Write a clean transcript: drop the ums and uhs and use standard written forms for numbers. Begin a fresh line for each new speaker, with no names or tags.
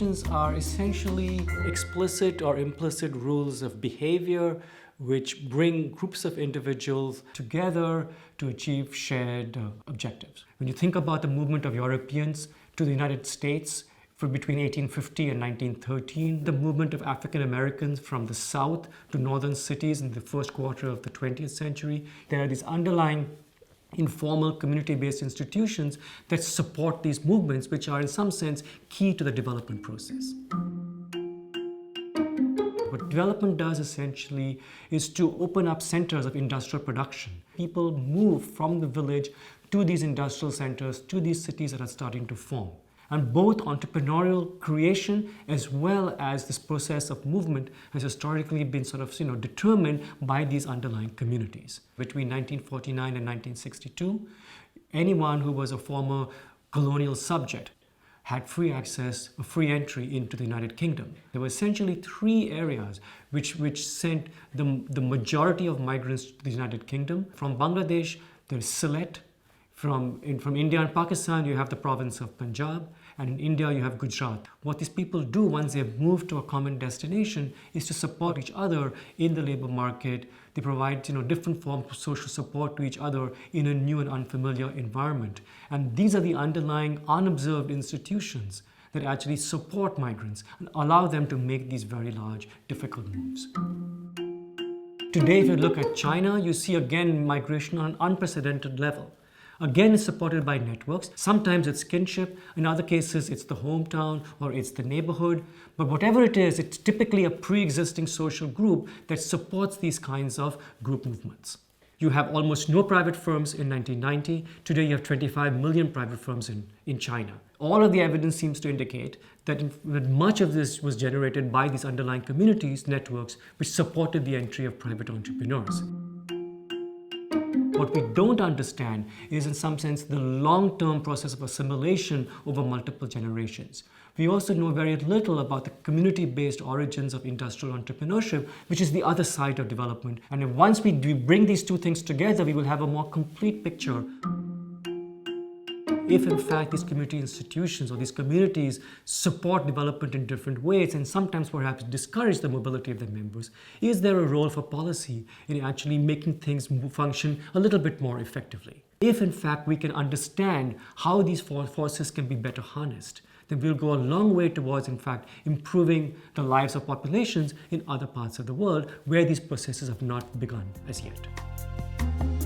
institutions are essentially explicit or implicit rules of behavior which bring groups of individuals together to achieve shared objectives. When you think about the movement of Europeans to the United States between 1850 and 1913, the movement of African Americans from the South to northern cities in the first quarter of the 20th century, there are these underlying informal community-based institutions that support these movements, which are in some sense key to the development process. What development does essentially is to open up centers of industrial production. People move from the village to these industrial centers, to these cities that are starting to form. And both entrepreneurial creation as well as this process of movement has historically been determined by these underlying communities. Between 1949 and 1962, anyone who was a former colonial subject had free access, free entry into the United Kingdom. There were essentially three areas which sent the majority of migrants to the United Kingdom. From Bangladesh, there's Sylhet. From India and Pakistan, you have the province of Punjab, and in India, you have Gujarat. What these people do once they've moved to a common destination is to support each other in the labor market. They provide different forms of social support to each other in a new and unfamiliar environment. And these are the underlying unobserved institutions that actually support migrants and allow them to make these very large, difficult moves. Today, if you look at China, you see again migration on an unprecedented level. Again, it's supported by networks. Sometimes it's kinship. In other cases, it's the hometown or it's the neighborhood. But whatever it is, it's typically a pre-existing social group that supports these kinds of group movements. You have almost no private firms in 1990. Today, you have 25 million private firms in China. All of the evidence seems to indicate that much of this was generated by these underlying communities, networks, which supported the entry of private entrepreneurs. What we don't understand is, in some sense, the long-term process of assimilation over multiple generations. We also know very little about the community-based origins of industrial entrepreneurship, which is the other side of development. And once we bring these two things together, we will have a more complete picture. If in fact these community institutions or these communities support development in different ways and sometimes perhaps discourage the mobility of their members, is there a role for policy in actually making things function a little bit more effectively? If in fact we can understand how these forces can be better harnessed, then we'll go a long way towards in fact improving the lives of populations in other parts of the world where these processes have not begun as yet.